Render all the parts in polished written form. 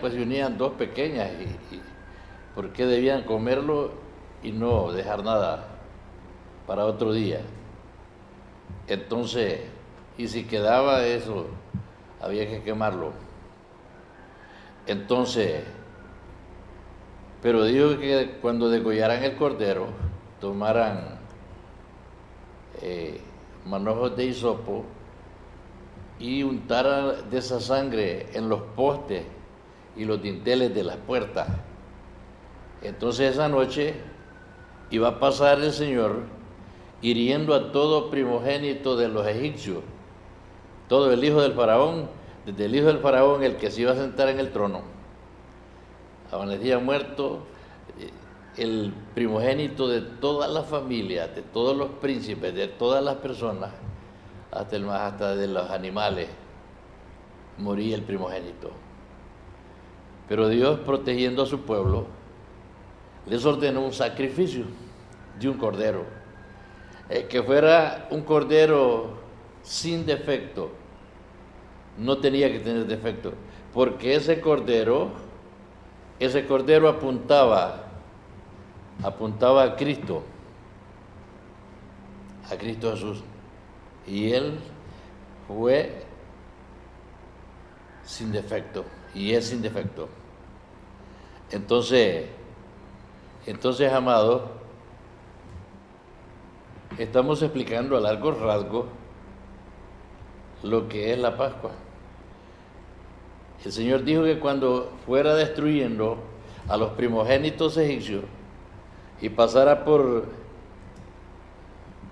pues se unían dos pequeñas y por qué debían comerlo y no dejar nada para otro día. Entonces, y si quedaba eso, había que quemarlo. Entonces, pero dijo que cuando degollaran el cordero, tomaran manojos de hisopo y untaran de esa sangre en los postes y los dinteles de las puertas. Entonces esa noche iba a pasar el Señor hiriendo a todo primogénito de los egipcios, todo el hijo del faraón, desde el hijo del faraón, el que se iba a sentar en el trono, amanecía muerto, el primogénito de todas las familias, de todos los príncipes, de todas las personas, hasta de los animales, moría el primogénito. Pero Dios, protegiendo a su pueblo, les ordenó un sacrificio de un cordero, que fuera un cordero sin defecto, no tenía que tener defecto, porque ese cordero apuntaba a Cristo Jesús, y él fue sin defecto y es sin defecto. Entonces, amados, estamos explicando a largos rasgos lo que es la Pascua. El Señor dijo que cuando fuera destruyendo a los primogénitos egipcios y pasara por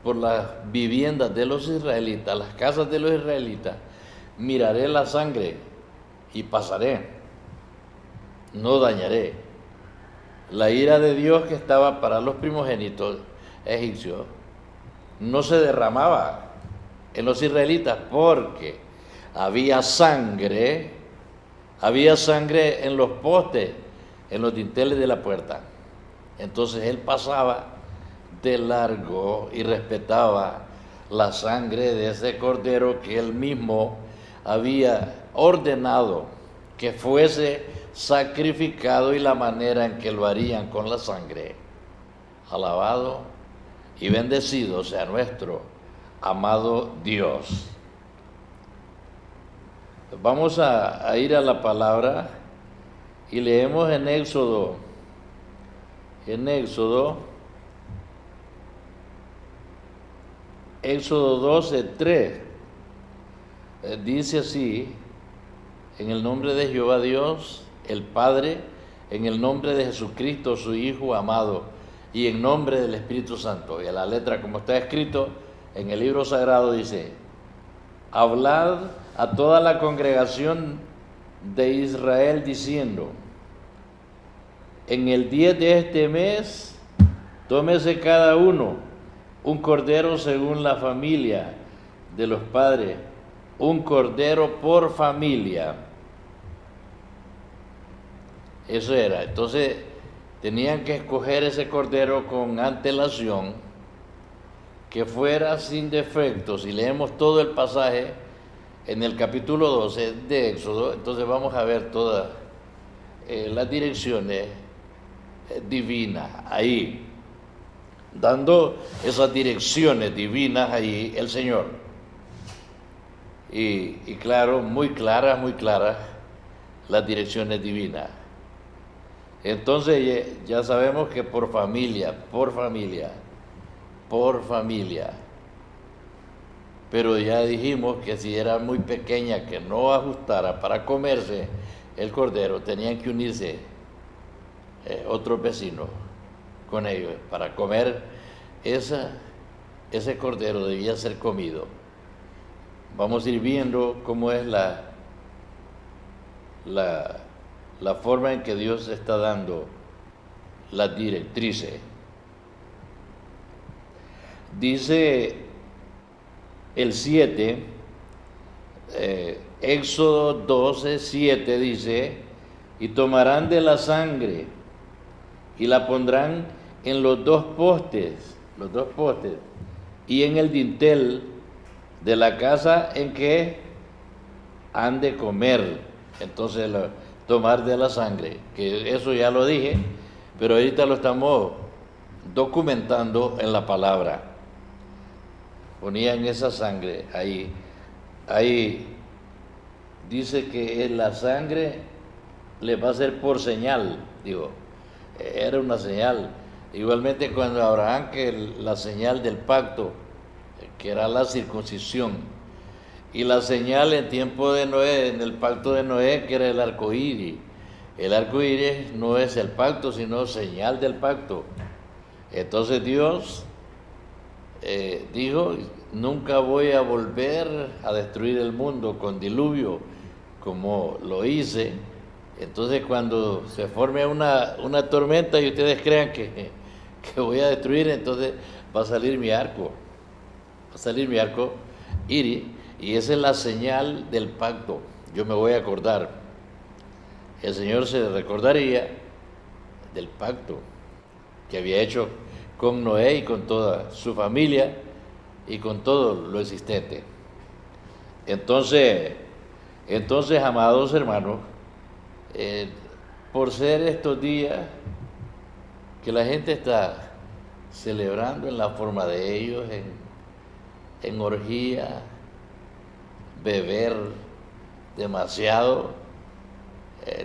las viviendas de los israelitas, las casas de los israelitas, miraré la sangre y pasaré, no dañaré. La ira de Dios que estaba para los primogénitos egipcios no se derramaba en los israelitas porque había sangre en los postes, en los dinteles de la puerta. Entonces él pasaba de largo y respetaba la sangre de ese cordero que él mismo había ordenado que fuese sacrificado y la manera en que lo harían con la sangre. Alabado y bendecido sea nuestro amado Dios. Vamos a ir a la palabra y leemos en Éxodo 12:3. Dice así: en el nombre de Jehová Dios, el Padre, en el nombre de Jesucristo, su Hijo amado, y en nombre del Espíritu Santo. Y a la letra, como está escrito en el libro sagrado, dice: hablad a toda la congregación de Israel diciendo: en el 10 de este mes, tómese cada uno un cordero según la familia de los padres, un cordero por familia. Eso era. Entonces tenían que escoger ese cordero con antelación, que fuera sin defectos. Si leemos todo el pasaje en el capítulo 12 de Éxodo, entonces vamos a ver todas las direcciones divinas ahí, dando esas direcciones divinas ahí el Señor. Y claro, muy claras las direcciones divinas. Entonces ya sabemos que por familia. Pero ya dijimos que si era muy pequeña, que no ajustara para comerse el cordero, tenían que unirse otros vecinos con ellos para comer ese cordero. Debía ser comido. Vamos a ir viendo cómo es la forma en que Dios está dando las directrices. Dice el 7, Éxodo 12:7 dice: y tomarán de la sangre y la pondrán en los dos postes, y en el dintel de la casa en que han de comer. Entonces tomar de la sangre, que eso ya lo dije, pero ahorita lo estamos documentando en la palabra. Ponían esa sangre ahí dice que la sangre le va a ser por señal, digo, era una señal. Igualmente cuando Abraham, que la señal del pacto, que era la circuncisión, y la señal en tiempo de Noé, en el pacto de Noé, que era el arco iris. El arco iris no es el pacto, sino señal del pacto. Entonces Dios dijo, nunca voy a volver a destruir el mundo con diluvio como lo hice. Entonces cuando se forme una tormenta y ustedes crean que voy a destruir, entonces va a salir mi arco iris, y esa es la señal del pacto. Yo me voy a acordar, el Señor se recordaría del pacto que había hecho con Noé y con toda su familia y con todo lo existente. Entonces, amados hermanos, por ser estos días que la gente está celebrando en la forma de ellos, en orgía, beber demasiado,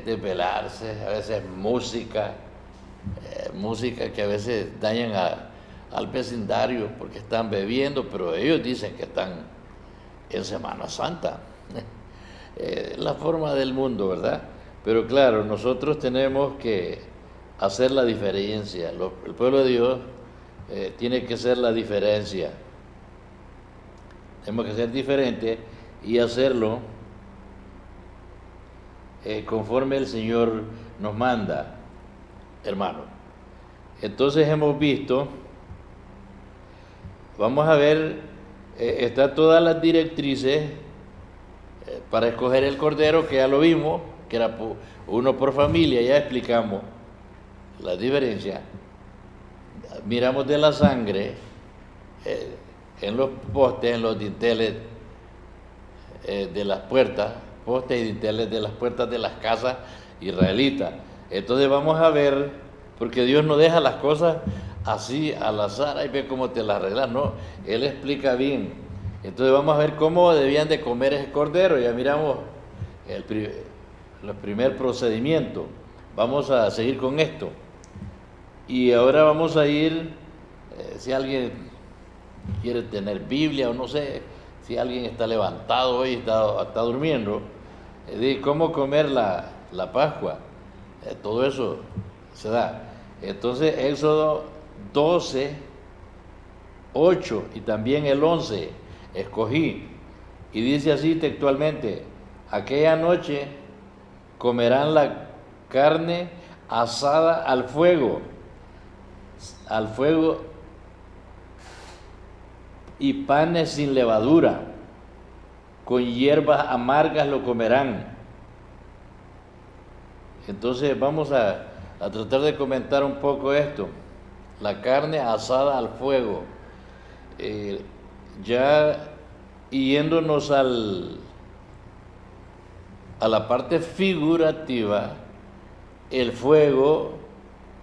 desvelarse, a veces música que a veces dañan al vecindario porque están bebiendo, pero ellos dicen que están en Semana Santa. La forma del mundo, ¿verdad? Pero claro, nosotros tenemos que hacer la diferencia. El pueblo de Dios tiene que ser la diferencia. Tenemos que ser diferentes y hacerlo conforme el Señor nos manda, hermano. Entonces hemos visto, vamos a ver, está todas las directrices para escoger el cordero, que ya lo vimos, que era uno por familia, ya explicamos la diferencia. Miramos de la sangre en los postes, en los dinteles de las puertas, postes y dinteles de las puertas de las casas israelitas. Entonces vamos a ver, porque Dios no deja las cosas así al azar, ahí ve cómo te las arreglas, no, Él explica bien. Entonces vamos a ver cómo debían de comer ese cordero. Ya miramos el primer procedimiento. Vamos a seguir con esto. Y ahora vamos a ir, si alguien quiere tener Biblia o no sé, si alguien está levantado hoy, está durmiendo, de cómo comer la Pascua. Todo eso se da. Entonces Éxodo 12, 8 y también el 11 escogí, y dice así textualmente: aquella noche comerán la carne asada al fuego y panes sin levadura, con hierbas amargas lo comerán. Entonces vamos a tratar de comentar un poco esto, la carne asada al fuego. Ya yéndonos a la parte figurativa, el fuego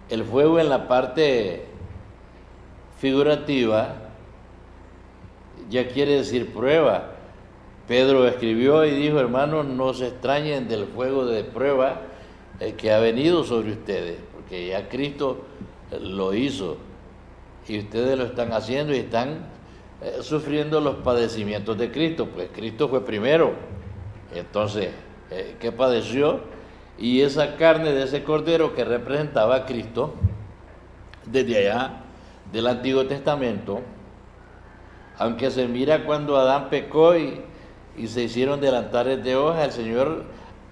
en la parte figurativa ya quiere decir prueba. Pedro escribió y dijo: hermanos, no se extrañen del fuego de prueba que ha venido sobre ustedes, porque ya Cristo lo hizo y ustedes lo están haciendo y están sufriendo los padecimientos de Cristo, pues Cristo fue primero. Entonces, ¿qué padeció? Y esa carne de ese cordero que representaba a Cristo, desde allá del Antiguo Testamento, aunque se mira cuando Adán pecó y se hicieron delantares de hoja, el Señor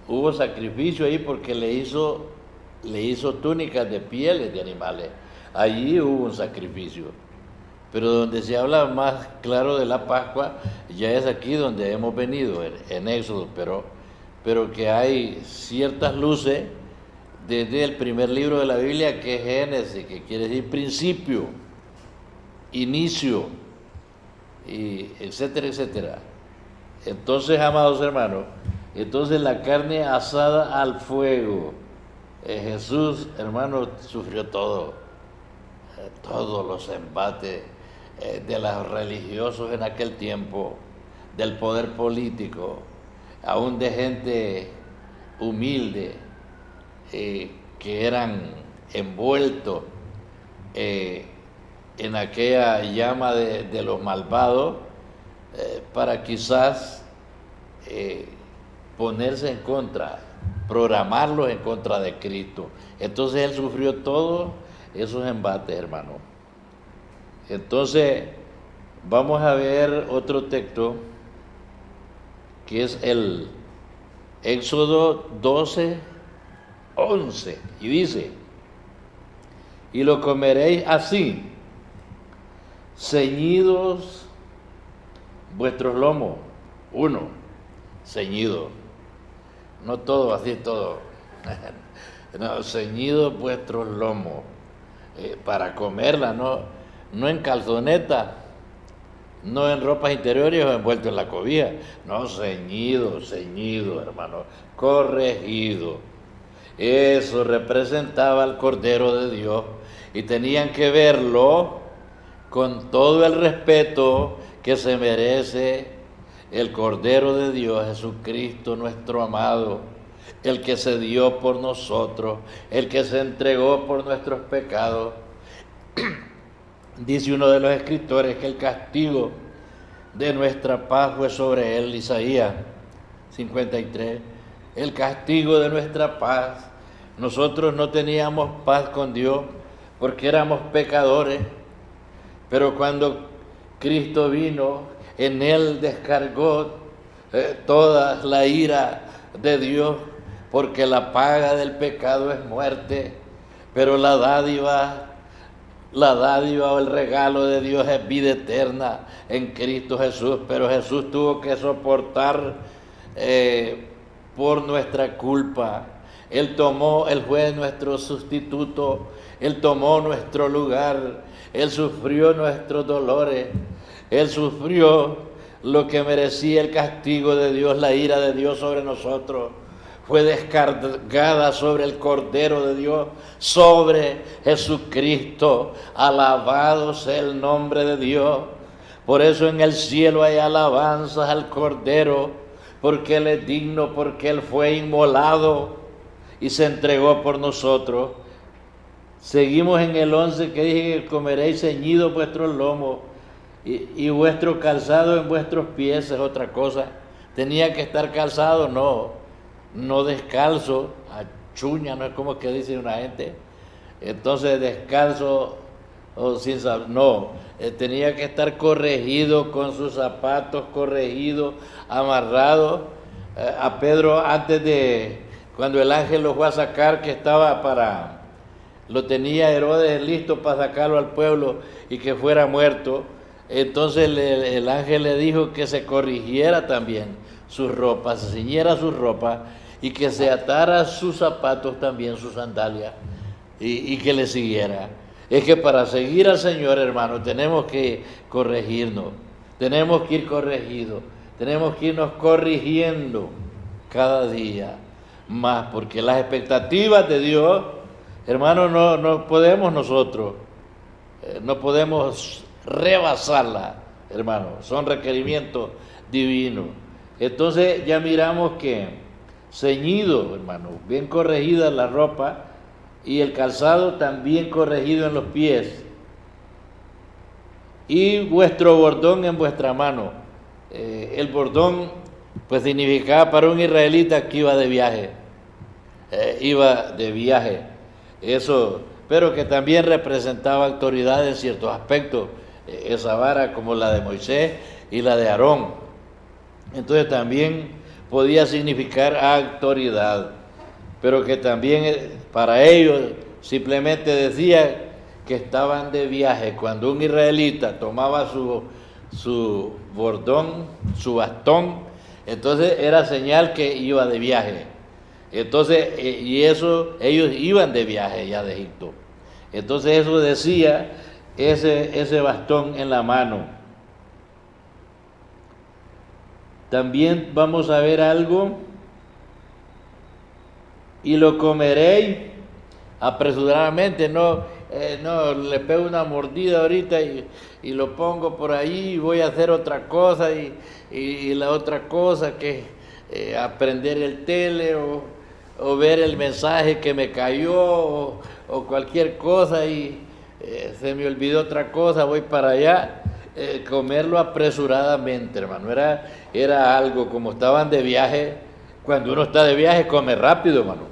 hubo sacrificio ahí porque le hizo túnicas de pieles de animales. Allí hubo un sacrificio. Pero donde se habla más claro de la Pascua, ya es aquí donde hemos venido, en Éxodo, pero que hay ciertas luces desde el primer libro de la Biblia, que es Génesis, que quiere decir principio, inicio, y etcétera, etcétera. Entonces, amados hermanos, Entonces la carne asada al fuego. Jesús, hermano, sufrió todo, todos los embates de los religiosos en aquel tiempo, del poder político, aún de gente humilde, que eran envueltos en aquella llama de los malvados, para quizás ponerse en contra, programarlos en contra de Cristo. Entonces él sufrió todos esos embates, hermano. Entonces vamos a ver otro texto que es el Éxodo 12:11, y dice: y lo comeréis así, ceñidos vuestros lomos. Uno, ceñido, no todo así, todo. No, ceñidos vuestros lomos, para comerla, no en calzoneta, no en ropas interiores o envuelto en la cobija, no, ceñido, hermano, corregido. Eso representaba al Cordero de Dios y tenían que verlo con todo el respeto que se merece el Cordero de Dios, Jesucristo nuestro amado, el que se dio por nosotros, el que se entregó por nuestros pecados. Dice uno de los escritores que el castigo de nuestra paz fue sobre él, Isaías 53, el castigo de nuestra paz. Nosotros no teníamos paz con Dios porque éramos pecadores, pero cuando Cristo vino, en él descargó toda la ira de Dios, porque la paga del pecado es muerte, pero la dádiva o el regalo de Dios es vida eterna en Cristo Jesús. Pero Jesús tuvo que soportar por nuestra culpa. Él fue nuestro sustituto, Él tomó nuestro lugar, Él sufrió nuestros dolores, Él sufrió lo que merecía el castigo de Dios, la ira de Dios sobre nosotros. Fue descargada sobre el Cordero de Dios, sobre Jesucristo. Alabado sea el nombre de Dios. Por eso en el cielo hay alabanzas al Cordero, porque Él es digno, porque Él fue inmolado y se entregó por nosotros. Seguimos en el 11 que dije que comeréis ceñidos vuestros lomos y vuestro calzado en vuestros pies. Es otra cosa. Tenía que estar calzado, no descalzo, a chuña, no es como que dice una gente. Entonces descalzo o sin saber, no, tenía que estar corregido, con sus zapatos corregidos, amarrados. A Pedro, cuando el ángel lo fue a sacar, que lo tenía Herodes listo para sacarlo al pueblo y que fuera muerto, entonces el ángel le dijo que se corrigiera también sus ropas, se ciñera sus ropas y que se atara sus zapatos también, sus sandalias, y que le siguiera. Es que para seguir al Señor, hermano, tenemos que corregirnos, tenemos que ir corregidos, tenemos que irnos corrigiendo cada día más, porque las expectativas de Dios, hermano, no podemos nosotros, no podemos rebasarlas, hermano, son requerimientos divinos. Entonces ya miramos que ceñido, hermano, bien corregida la ropa y el calzado también corregido en los pies, y vuestro bordón en vuestra mano. El bordón pues significaba para un israelita que iba de viaje, eso, pero que también representaba autoridad en ciertos aspectos, esa vara como la de Moisés y la de Aarón. Entonces también podía significar autoridad, pero que también para ellos simplemente decía que estaban de viaje. Cuando un israelita tomaba su bordón, su bastón, entonces era señal que iba de viaje. Entonces, ellos iban de viaje ya de Egipto. Entonces eso decía ese bastón en la mano. También vamos a ver algo y lo comeréis apresuradamente, no le pego una mordida ahorita y lo pongo por ahí y voy a hacer otra cosa y la otra cosa que aprender el tele o ver el mensaje que me cayó o cualquier cosa y se me olvidó otra cosa, voy para allá. Comerlo apresuradamente, hermano, era algo como estaban de viaje. Cuando uno está de viaje come rápido, hermano,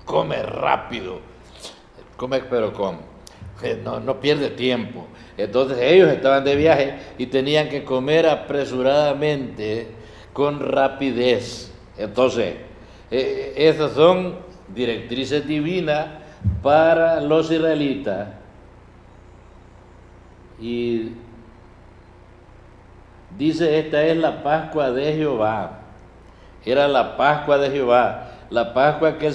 come rápido, come pero no pierde tiempo. Entonces ellos estaban de viaje y tenían que comer apresuradamente, con rapidez. Entonces esas son directrices divinas para los israelitas. Y dice, esta es la Pascua de Jehová. Era la Pascua de Jehová, la Pascua que el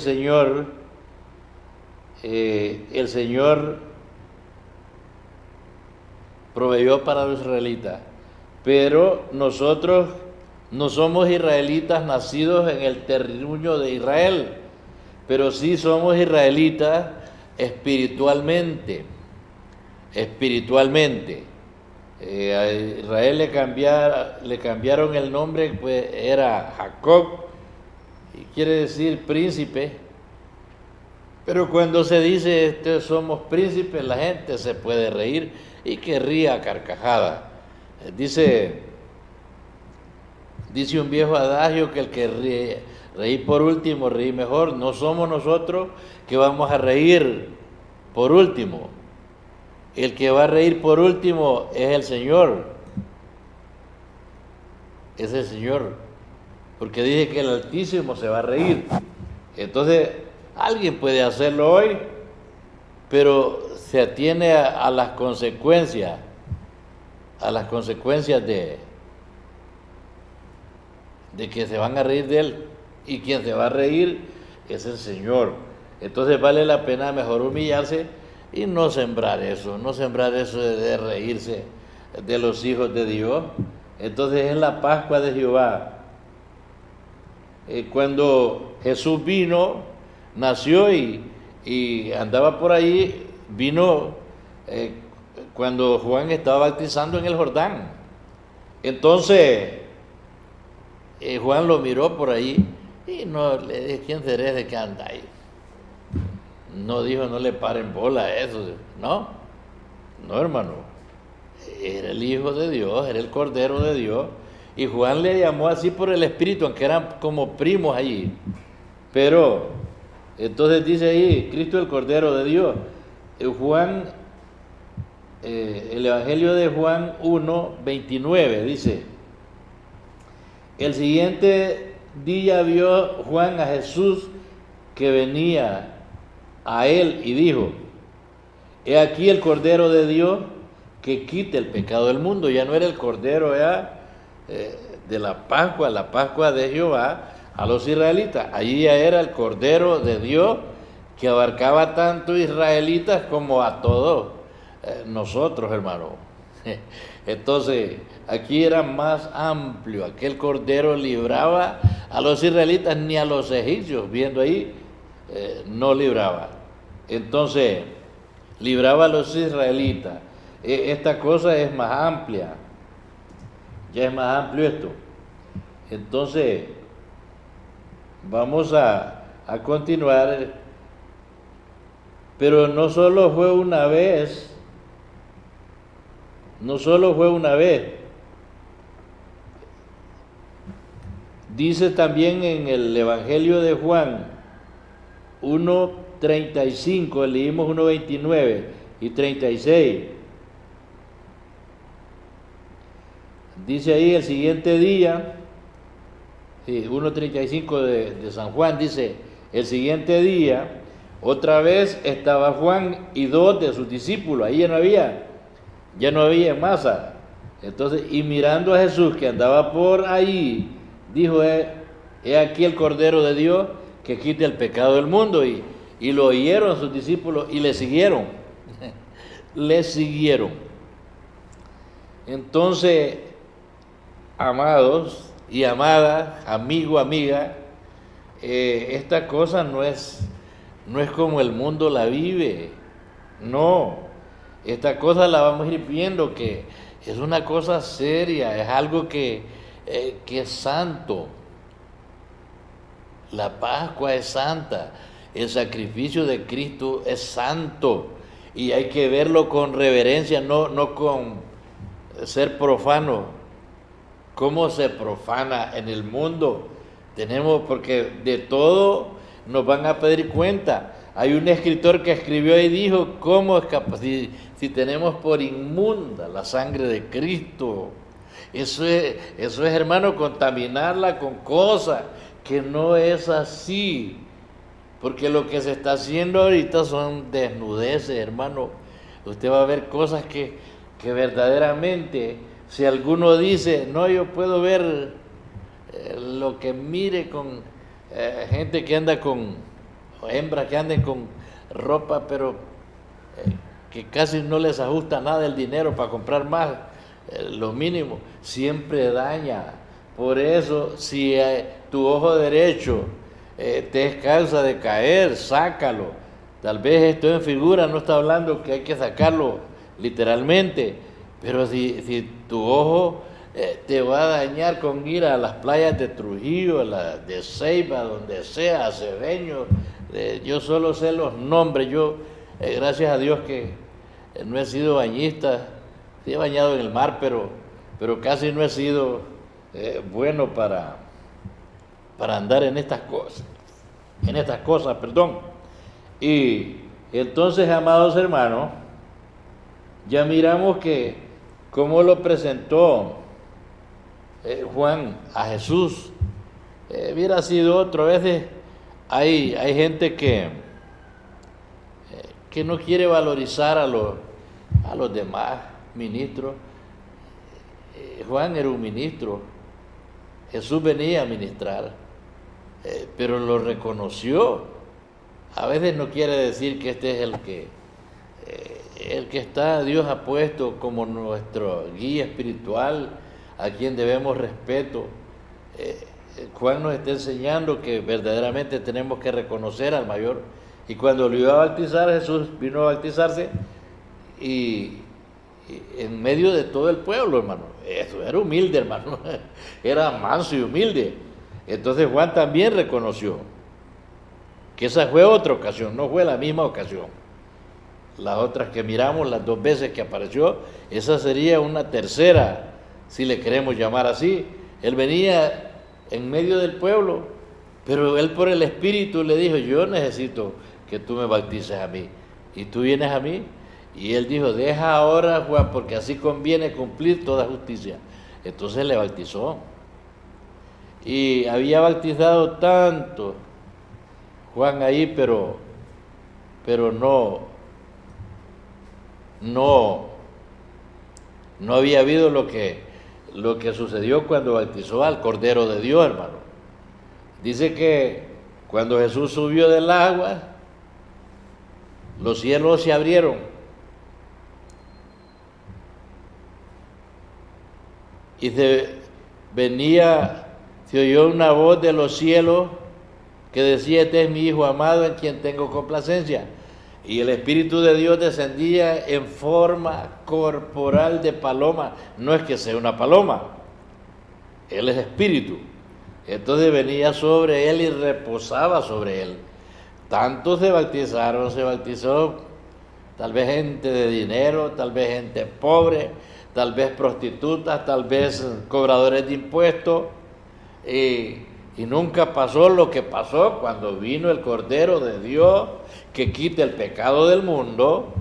Señor proveyó para los israelitas. Pero nosotros no somos israelitas nacidos en el terruño de Israel, pero sí somos israelitas espiritualmente. A Israel le cambiaron el nombre, pues era Jacob, y quiere decir príncipe. Pero cuando se dice somos príncipes, la gente se puede reír y que ría a carcajada. Dice un viejo adagio que el que reír por último, reír mejor. No somos nosotros que vamos a reír por último. El que va a reír por último es el Señor. Es el Señor. Porque dice que el Altísimo se va a reír. Entonces, alguien puede hacerlo hoy, pero se atiene a las consecuencias. A las consecuencias de que se van a reír de él. Y quien se va a reír es el Señor. Entonces vale la pena mejor humillarse y no sembrar eso de reírse de los hijos de Dios. Entonces es la Pascua de Jehová. Cuando Jesús vino, nació y andaba por ahí, vino cuando Juan estaba bautizando en el Jordán. Entonces Juan lo miró por ahí y no le dije, ¿quién será ese que anda ahí? No dijo, no le paren bola a eso. No, hermano. Era el Hijo de Dios, era el Cordero de Dios. Y Juan le llamó así por el Espíritu, aunque eran como primos allí. Pero, entonces dice ahí, Cristo el Cordero de Dios. El Evangelio de Juan 1:29 dice, el siguiente día vio Juan a Jesús que venía a él y dijo, he aquí el Cordero de Dios que quita el pecado del mundo. Ya no era el Cordero de la Pascua de Jehová a los israelitas. Allí ya era el Cordero de Dios que abarcaba tanto israelitas como a todos nosotros, hermano. Entonces, aquí era más amplio. Aquel Cordero libraba a los israelitas, ni a los egipcios, viendo ahí, no libraba. Entonces, libraba a los israelitas. Esta cosa es más amplia. Ya es más amplio esto. Entonces, vamos a continuar. Pero no solo fue una vez. Dice también en el Evangelio de Juan 1:35, leímos 1:29 y 36. Dice ahí el siguiente día, 1:35 de San Juan, dice, el siguiente día, otra vez estaba Juan y 2 de sus discípulos, ahí ya no había masa. Entonces, y mirando a Jesús que andaba por ahí, dijo, he aquí el Cordero de Dios que quita el pecado del mundo. Y lo oyeron sus discípulos y le siguieron. Le siguieron. Entonces, amados y amadas, amigo, amiga, esta cosa no es como el mundo la vive, no, esta cosa la vamos a ir viendo que es una cosa seria, es algo que es santo. La Pascua es santa, el sacrificio de Cristo es santo y hay que verlo con reverencia, no con ser profano. ¿Cómo se profana en el mundo? Porque de todo nos van a pedir cuenta. Hay un escritor que escribió y dijo, ¿cómo es capaz si tenemos por inmunda la sangre de Cristo? Eso es, hermano, contaminarla con cosas que no es así. Porque lo que se está haciendo ahorita son desnudeces, hermano. Usted va a ver cosas que verdaderamente, si alguno dice, no, yo puedo ver lo que mire con gente que anda o hembras que anden con ropa, pero que casi no les ajusta nada el dinero para comprar más, lo mínimo, siempre daña. Por eso, si tu ojo derecho te es causa de caer, sácalo. Tal vez esto en figura no está hablando que hay que sacarlo literalmente, pero si tu ojo te va a dañar con ir a las playas de Trujillo, de Ceiba, donde sea, Cedeño, yo solo sé los nombres. Yo, gracias a Dios que no he sido bañista, sí he bañado en el mar, pero casi no he sido bueno para andar en estas cosas, perdón. Y entonces, amados hermanos, ya miramos que cómo lo presentó Juan a Jesús. Hubiera sido otro. A veces hay gente que no quiere valorizar a los demás ministros. Juan era un ministro, Jesús venía a ministrar, pero lo reconoció. A veces no quiere decir que este es el que Dios ha puesto como nuestro guía espiritual, a quien debemos respeto. Juan nos está enseñando que verdaderamente tenemos que reconocer al mayor. Y cuando lo iba a bautizar, Jesús vino a bautizarse y en medio de todo el pueblo, hermano. Eso era humilde, hermano. Era manso y humilde. Entonces Juan también reconoció que esa fue otra ocasión, no fue la misma ocasión. Las otras que miramos, las 2 veces que apareció, esa sería una tercera, si le queremos llamar así. Él venía en medio del pueblo, pero él por el Espíritu le dijo, yo necesito que tú me bautices a mí, y tú vienes a mí. Y él dijo, deja ahora, Juan, porque así conviene cumplir toda justicia. Entonces le bautizó. Y había bautizado tanto Juan ahí, pero no había habido lo que sucedió cuando bautizó al Cordero de Dios, hermano. Dice que cuando Jesús subió del agua, los cielos se abrieron. Y se oyó una voz de los cielos que decía, este es mi Hijo amado en quien tengo complacencia. Y el Espíritu de Dios descendía en forma corporal de paloma. No es que sea una paloma, Él es Espíritu. Entonces venía sobre Él y reposaba sobre Él. Tantos se bautizó tal vez gente de dinero, tal vez gente pobre, tal vez prostitutas, tal vez cobradores de impuestos. Y nunca pasó lo que pasó cuando vino el Cordero de Dios que quita el pecado del mundo.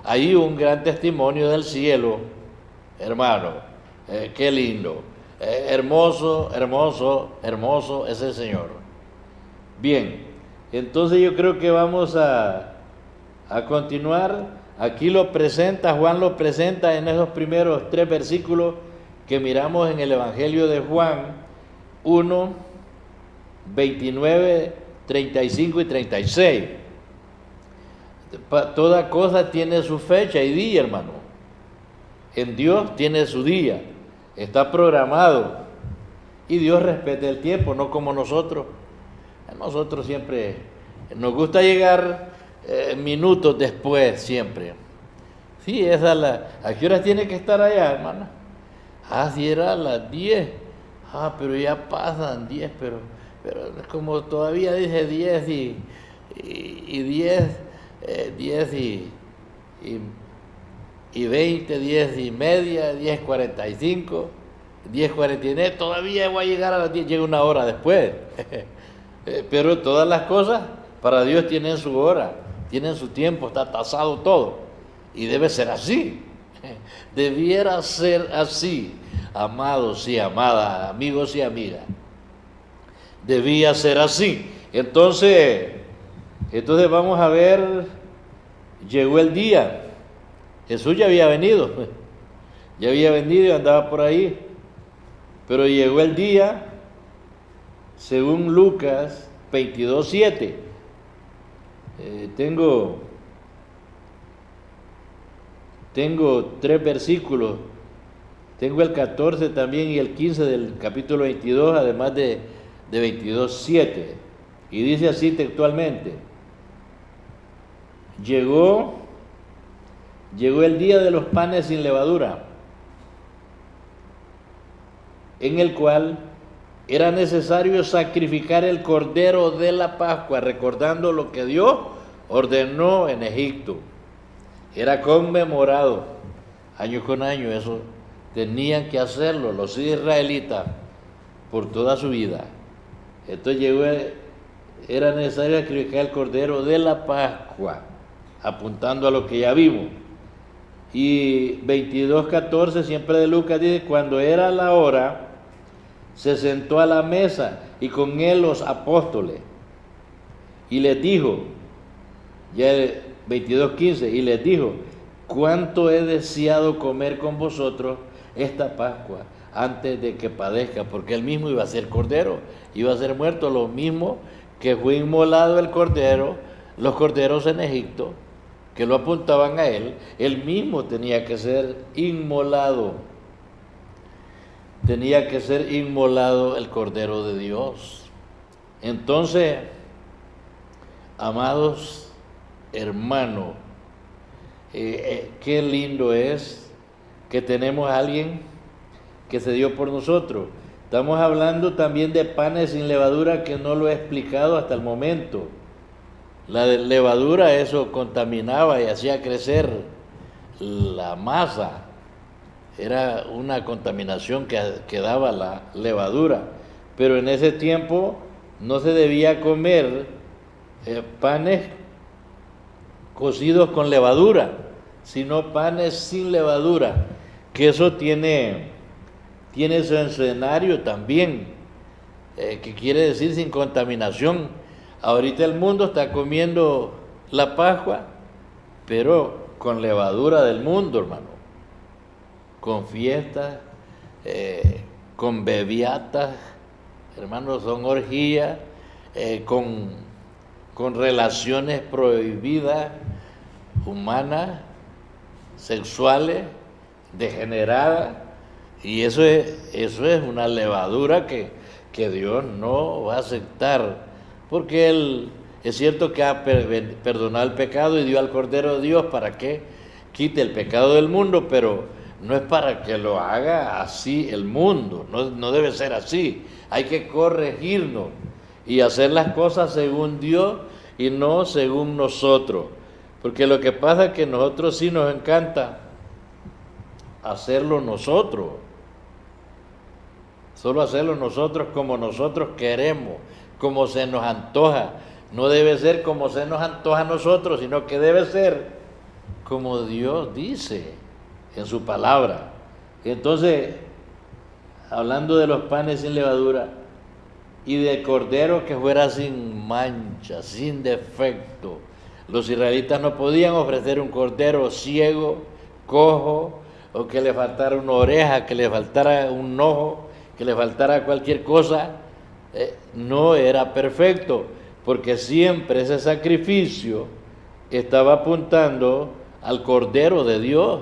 Hay un gran testimonio del cielo, hermano. Qué lindo. Hermoso, hermoso, hermoso es el Señor. Bien, entonces yo creo que vamos a continuar. Aquí Juan lo presenta en esos primeros 3 versículos que miramos en el Evangelio de Juan 1, 29, 35 y 36. Toda cosa tiene su fecha y día, hermano. En Dios tiene su día, está programado. Y Dios respeta el tiempo, no como nosotros. A nosotros siempre nos gusta llegar minutos después, siempre. Sí, ¿a qué hora tiene que estar allá, hermana? Si era a las 10. Pero ya pasan 10, pero como todavía dice 10 y 10 y 20, 10 y media, 10:45, 10:49, todavía voy a llegar a las 10, llega una hora después. Pero todas las cosas para Dios tienen su hora, tienen su tiempo, está tasado todo. Y debe ser así. Debiera ser así, amados y amadas, amigos y amigas. Debía ser así. Entonces vamos a ver, llegó el día. Jesús ya había venido y andaba por ahí. Pero llegó el día, según Lucas 22:7. Tengo 3 versículos. Tengo el 14 también y el 15 del capítulo 22, además de 22:7. Y dice así textualmente: Llegó el día de los panes sin levadura, en el cual era necesario sacrificar el cordero de la Pascua, recordando lo que Dios ordenó en Egipto. Era conmemorado año con año, eso tenían que hacerlo los israelitas por toda su vida. Entonces era necesario sacrificar el cordero de la Pascua, apuntando a lo que ya vimos. Y 22:14 siempre de Lucas dice: cuando era la hora, se sentó a la mesa y con él los apóstoles, y les dijo, ya 22:15, y les dijo: cuánto he deseado comer con vosotros esta Pascua antes de que padezca, porque él mismo iba a ser cordero, iba a ser muerto, lo mismo que fue inmolado el cordero, los corderos en Egipto, que lo apuntaban a él mismo tenía que ser inmolado. Tenía que ser inmolado el Cordero de Dios. Entonces, amados hermanos, qué lindo es que tenemos a alguien que se dio por nosotros. Estamos hablando también de panes sin levadura, que no lo he explicado hasta el momento. La levadura, eso contaminaba y hacía crecer la masa. Era una contaminación que daba la levadura. Pero en ese tiempo no se debía comer panes cocidos con levadura, sino panes sin levadura, que eso tiene su escenario también, que quiere decir sin contaminación. Ahorita el mundo está comiendo la Pascua, pero con levadura del mundo, hermano, con fiestas, con bebiatas, hermanos, son orgías, con relaciones prohibidas, humanas, sexuales, degeneradas, y eso es una levadura que Dios no va a aceptar, porque Él es cierto que ha perdonado el pecado y dio al Cordero de Dios para que quite el pecado del mundo, pero no es para que lo haga así el mundo, no debe ser así. Hay que corregirnos y hacer las cosas según Dios y no según nosotros, porque lo que pasa es que nosotros sí nos encanta hacerlo nosotros, solo hacerlo nosotros como nosotros queremos, como se nos antoja. No debe ser como se nos antoja a nosotros, sino que debe ser como Dios dice en su palabra. Entonces, hablando de los panes sin levadura y de cordero que fuera sin mancha, sin defecto, los israelitas no podían ofrecer un cordero ciego, cojo, o que le faltara una oreja, que le faltara un ojo, que le faltara cualquier cosa. No era perfecto, porque siempre ese sacrificio estaba apuntando al Cordero de Dios,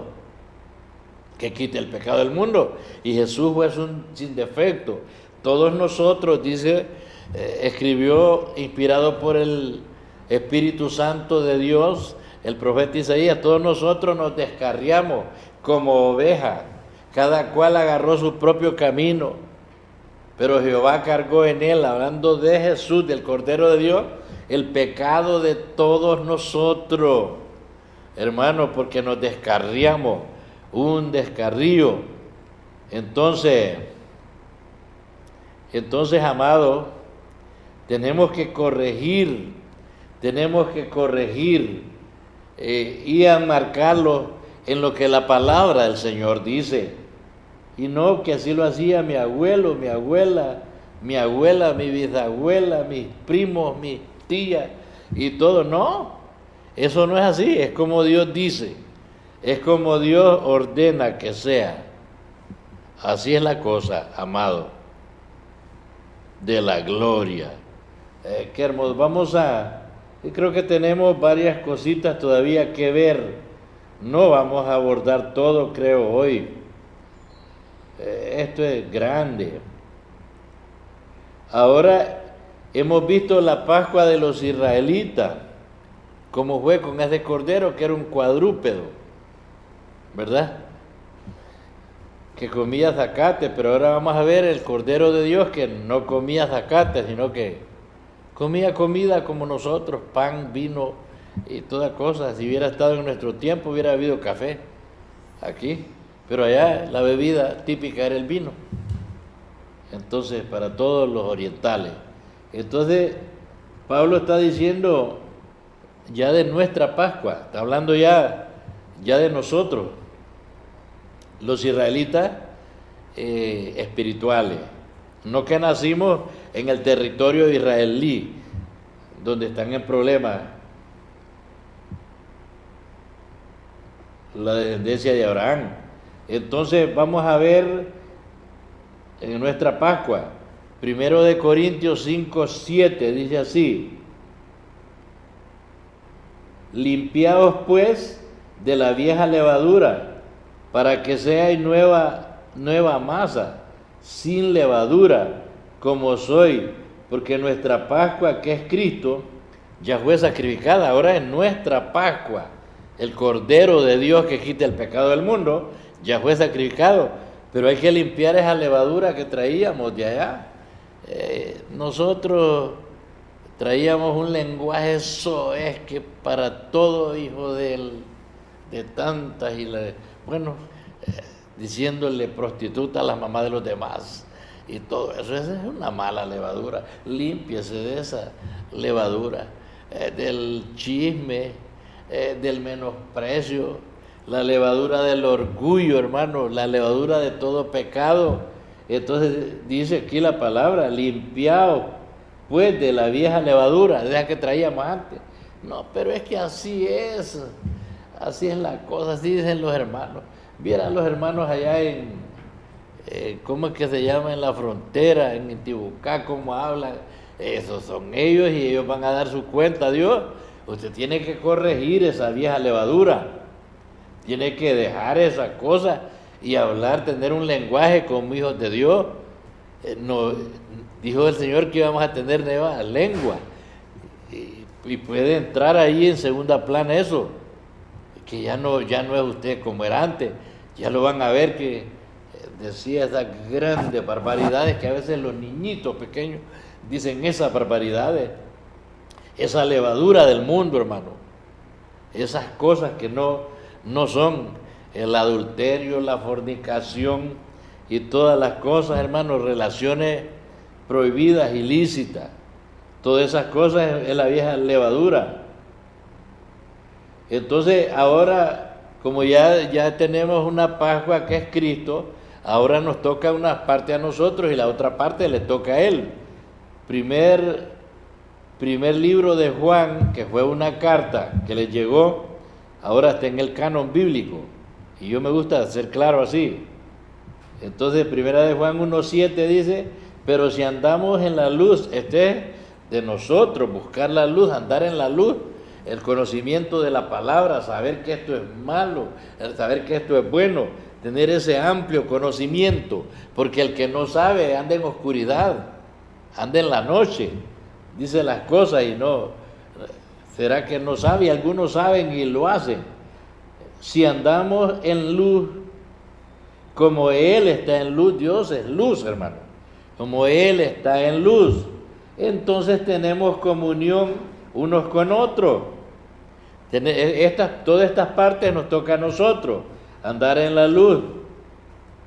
que quite el pecado del mundo, y Jesús fue sin defecto. Todos nosotros, dice escribió, inspirado por el Espíritu Santo de Dios, el profeta Isaías: todos nosotros nos descarriamos como ovejas, cada cual agarró su propio camino, pero Jehová cargó en él, hablando de Jesús, del Cordero de Dios, el pecado de todos nosotros, hermanos, porque nos descarriamos, un descarrío. Entonces, amados, tenemos que corregir y enmarcarlo en lo que la palabra del Señor dice. Y no que así lo hacía mi abuelo, mi abuela, mi bisabuela, mis primos, mis tías y todo. No, eso no es así, es como Dios dice, es como Dios ordena que sea. Así es la cosa, amado, de la gloria. Qué hermoso. Creo que tenemos varias cositas todavía que ver. No vamos a abordar todo, creo, hoy. Esto es grande. Ahora hemos visto la Pascua de los israelitas, cómo fue con ese cordero que era un cuadrúpedo, ¿verdad? Que comía zacate, pero ahora vamos a ver el Cordero de Dios que no comía zacate, sino que comía comida como nosotros, pan, vino y todas cosas. Si hubiera estado en nuestro tiempo, hubiera habido café aquí, pero allá la bebida típica era el vino. Entonces, para todos los orientales. Entonces, Pablo está diciendo ya de nuestra Pascua, está hablando ya de nosotros, los israelitas espirituales, no que nacimos en el territorio israelí, donde están en problemas la descendencia de Abraham. Entonces vamos a ver en nuestra Pascua, 1 Corintios 5:7, dice así: limpiaos pues de la vieja levadura, para que seáis nueva masa, sin levadura, como soy, porque nuestra Pascua, que es Cristo, ya fue sacrificada. Ahora es nuestra Pascua, el Cordero de Dios que quita el pecado del mundo, ya fue sacrificado, pero hay que limpiar esa levadura que traíamos de allá. Nosotros traíamos un lenguaje soez que para todo hijo de tantas diciéndole prostituta a la mamá de los demás y todo eso. Esa es una mala levadura. Límpiese de esa levadura, del chisme, del menosprecio, la levadura del orgullo, hermano, la levadura de todo pecado. Entonces dice aquí la palabra: limpiaos pues de la vieja levadura, de la que traíamos antes. No, pero es que así es la cosa, así dicen los hermanos. Vieran los hermanos allá ¿cómo es que se llama? En la frontera, en Intibucá, cómo hablan. Esos son ellos y ellos van a dar su cuenta a Dios. Usted tiene que corregir esa vieja levadura, tiene que dejar esa cosa y hablar, tener un lenguaje como hijos de Dios. No, dijo el Señor que íbamos a tener nueva lengua, y puede entrar ahí en segunda plana eso, que ya no es usted como era antes. Ya lo van a ver que decía esas grandes barbaridades que a veces los niñitos pequeños dicen, esas barbaridades, esa levadura del mundo, hermano, esas cosas que no son el adulterio, la fornicación y todas las cosas, hermano, relaciones prohibidas, ilícitas, todas esas cosas es la vieja levadura. Entonces ahora, como ya tenemos una Pascua que es Cristo, ahora nos toca una parte a nosotros y la otra parte le toca a Él. Primer libro de Juan, que fue una carta que le llegó, ahora está en el canon bíblico, y yo me gusta ser claro así. Entonces, 1 de Juan 1:7 dice: pero si andamos en la luz, este es de nosotros, buscar la luz, andar en la luz, el conocimiento de la palabra, saber que esto es malo, saber que esto es bueno, tener ese amplio conocimiento, porque el que no sabe anda en oscuridad. anda en la noche, dice las cosas y no, ¿será que no sabe? Algunos saben y lo hacen. Si andamos en luz, como Él está en luz, Dios es luz, hermano. Como Él está en luz, entonces tenemos comunión unos con otros. Todas estas partes nos toca a nosotros, andar en la luz,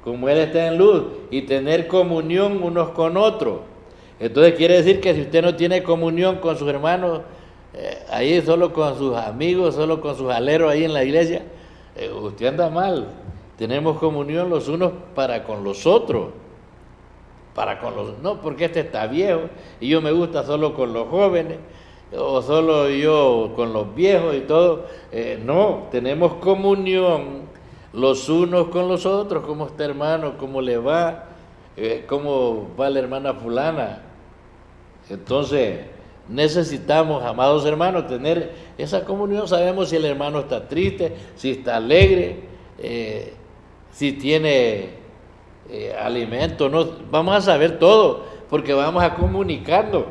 como Él está en luz, y tener comunión unos con otros. Entonces quiere decir que si usted no tiene comunión con sus hermanos, ahí solo con sus amigos, solo con sus aleros ahí en la iglesia, usted anda mal. Tenemos comunión los unos para con los otros. No, porque este está viejo y yo me gusta solo con los jóvenes, o solo yo con los viejos y todo. No, tenemos comunión los unos con los otros. ¿Cómo está, hermano? ¿Cómo le va? ¿Cómo va la hermana fulana? Entonces necesitamos, amados hermanos, tener esa comunión. Sabemos si el hermano está triste, si está alegre, si tiene alimento, no. Vamos a saber todo porque vamos a comunicarnos.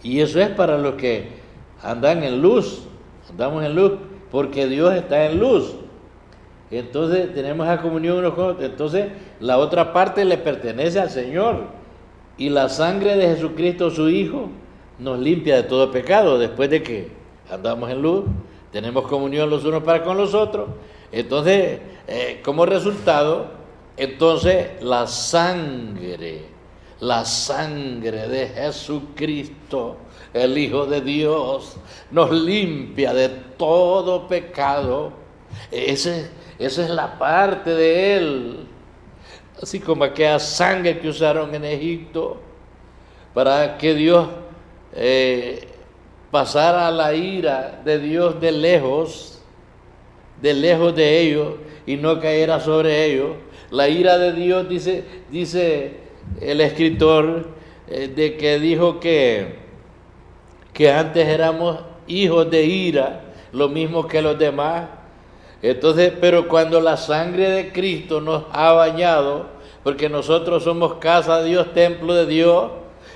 Y eso es para los que andan en luz, andamos en luz, porque Dios está en luz. Entonces tenemos la comunión unos con otros. Entonces la otra parte le pertenece al Señor. Y la sangre de Jesucristo, su Hijo, nos limpia de todo pecado. Después de que andamos en luz, tenemos comunión los unos para con los otros. Entonces, como resultado, entonces la sangre de Jesucristo, el Hijo de Dios, nos limpia de todo pecado. Esa es la parte de Él. Así como aquella sangre que usaron en Egipto para que Dios pasara la ira de Dios de lejos de ellos y no cayera sobre ellos. La ira de Dios, dice el escritor, de que dijo que antes éramos hijos de ira, lo mismo que los demás. Entonces, pero cuando la sangre de Cristo nos ha bañado, porque nosotros somos casa de Dios, templo de Dios,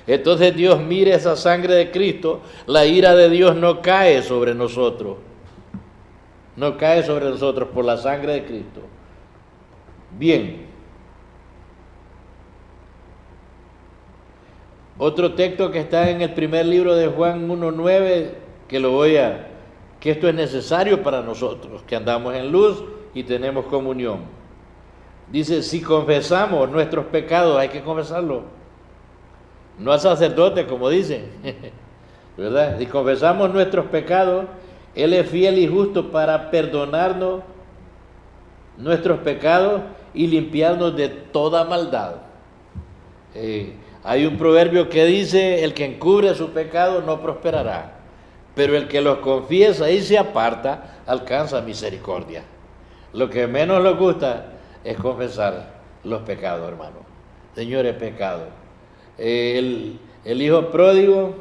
entonces Dios mire esa sangre de Cristo, la ira de Dios no cae sobre nosotros. No cae sobre nosotros por la sangre de Cristo. Bien. Otro texto que está en el primer libro de Juan 1:9, que esto es necesario para nosotros, que andamos en luz y tenemos comunión. Dice, si confesamos nuestros pecados, hay que confesarlo. No al sacerdote, como dicen, ¿verdad? Si confesamos nuestros pecados, Él es fiel y justo para perdonarnos nuestros pecados y limpiarnos de toda maldad. Hay un proverbio que dice, el que encubre su pecado no prosperará, pero el que los confiesa y se aparta, alcanza misericordia. Lo que menos nos gusta es confesar los pecados, hermano. Señores, pecado. El hijo pródigo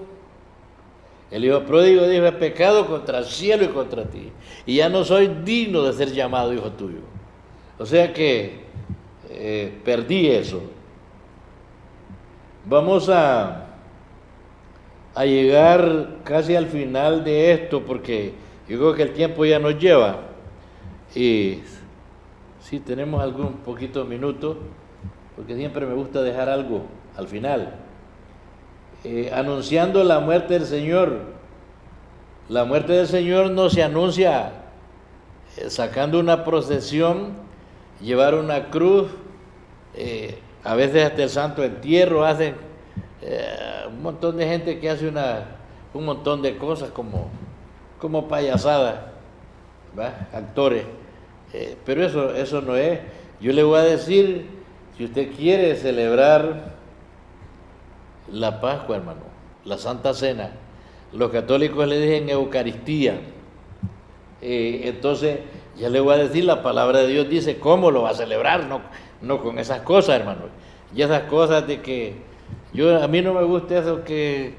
dijo, he pecado contra el cielo y contra ti, y ya no soy digno de ser llamado hijo tuyo. O sea que perdí eso. Vamos a llegar casi al final de esto, porque yo creo que el tiempo ya nos lleva. Y sí, tenemos algún poquito de minutos, porque siempre me gusta dejar algo al final. Anunciando la muerte del Señor. La muerte del Señor no se anuncia sacando una procesión, llevar una cruz, a veces hasta el santo entierro hacen, un montón de gente que hace un montón de cosas como payasadas, ¿va? Actores, pero eso no es. Yo le voy a decir, si usted quiere celebrar la Pascua, hermano, la Santa Cena, los católicos le dicen Eucaristía, entonces ya le voy a decir, la palabra de Dios dice cómo lo va a celebrar, no con esas cosas, hermano. Y esas cosas de que a mí no me gusta eso que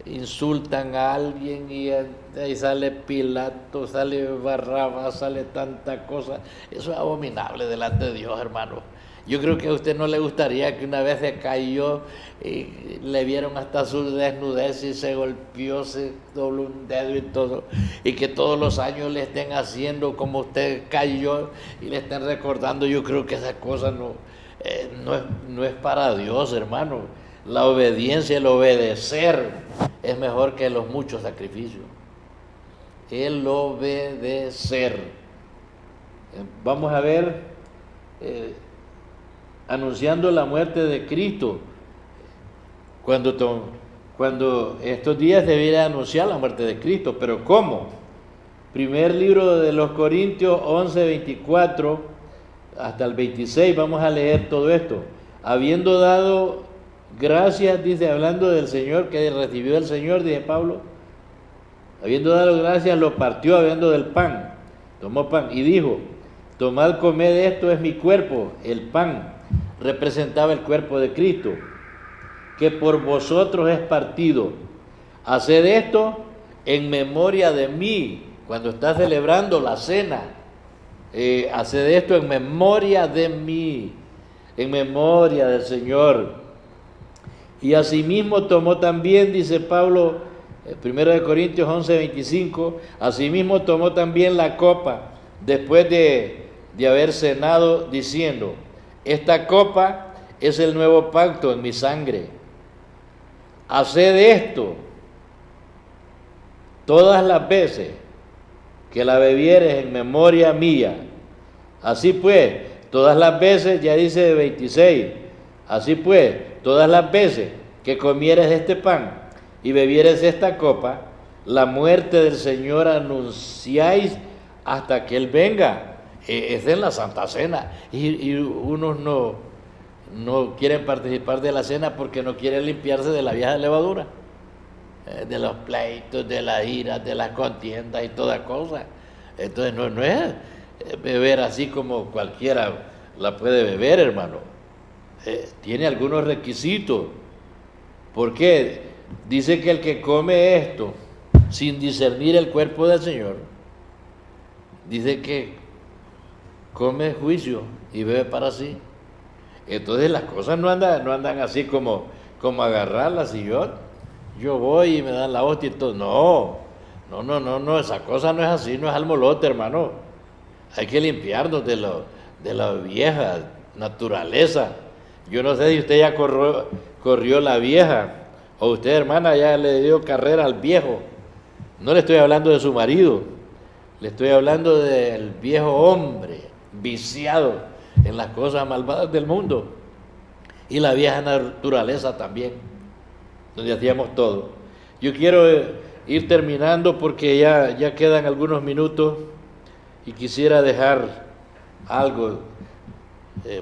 insultan a alguien y ahí sale Pilato, sale Barrabás, sale tanta cosa. Eso es abominable delante de Dios, hermano. Yo creo que a usted no le gustaría que una vez se cayó y le vieron hasta su desnudez y se golpeó, se dobló un dedo y todo, y que todos los años le estén haciendo como usted cayó y le estén recordando. Yo creo que esa cosa no es para Dios, hermano. La obediencia, el obedecer es mejor que los muchos sacrificios. El obedecer. Vamos a ver, anunciando la muerte de Cristo. Cuando estos días debiera anunciar la muerte de Cristo, pero ¿cómo? Primer libro de los Corintios 11, 24 hasta el 26, vamos a leer todo esto. Habiendo dado gracias, dice, hablando del Señor, que recibió el Señor, dice Pablo, habiendo dado gracias, lo partió, hablando del pan, tomó pan y dijo, tomad, comed, esto es mi cuerpo. El pan representaba el cuerpo de Cristo, que por vosotros es partido. Haced esto en memoria de mí. Cuando estás celebrando la cena, haced esto en memoria de mí, en memoria del Señor. Y asimismo tomó también, dice Pablo, 1 Corintios 11, 25, asimismo tomó también la copa, después de haber cenado, diciendo, esta copa es el nuevo pacto en mi sangre. Haced esto todas las veces que la bebieres en memoria mía. Así pues, todas las veces, ya dice 26, así pues, todas las veces que comieres este pan y bebieres esta copa, la muerte del Señor anunciáis hasta que Él venga. Es en la Santa Cena. Y unos no quieren participar de la cena porque no quieren limpiarse de la vieja levadura, de los pleitos, de las iras, de las contiendas y toda cosa. Entonces no es beber así como cualquiera la puede beber, hermano. Tiene algunos requisitos. ¿Por qué? Dice que el que come esto sin discernir el cuerpo del Señor, dice que come juicio y bebe para sí. Entonces las cosas no andan así como agarrarlas y yo voy y me dan la hostia y todo. No, esa cosa no es así, no es al molote, hermano. Hay que limpiarnos de la vieja naturaleza. Yo no sé si usted ya corrió la vieja, o usted, hermana, ya le dio carrera al viejo. No le estoy hablando de su marido, le estoy hablando del viejo hombre viciado en las cosas malvadas del mundo, y la vieja naturaleza también, donde hacíamos todo. Yo quiero ir terminando porque ya quedan algunos minutos y quisiera dejar algo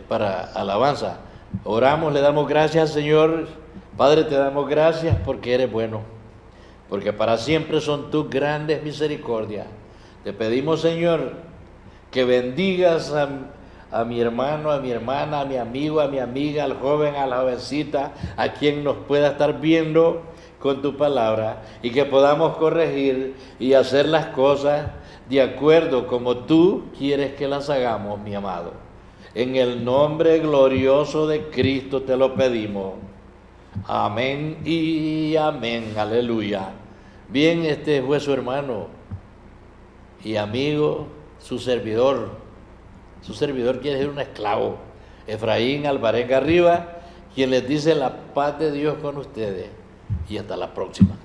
para alabanza. Oramos, le damos gracias al Señor. Padre, te damos gracias porque eres bueno, porque para siempre son tus grandes misericordias. Te pedimos, Señor, que bendigas a mi hermano, a mi hermana, a mi amigo, a mi amiga, al joven, a la jovencita, a quien nos pueda estar viendo con tu palabra, y que podamos corregir y hacer las cosas de acuerdo como tú quieres que las hagamos, mi amado. En el nombre glorioso de Cristo te lo pedimos. Amén y amén. Aleluya. Bien, este fue su hermano y amigo, su servidor. Su servidor quiere ser un esclavo, Efraín Alvarenga Rivas, quien les dice la paz de Dios con ustedes. Y hasta la próxima.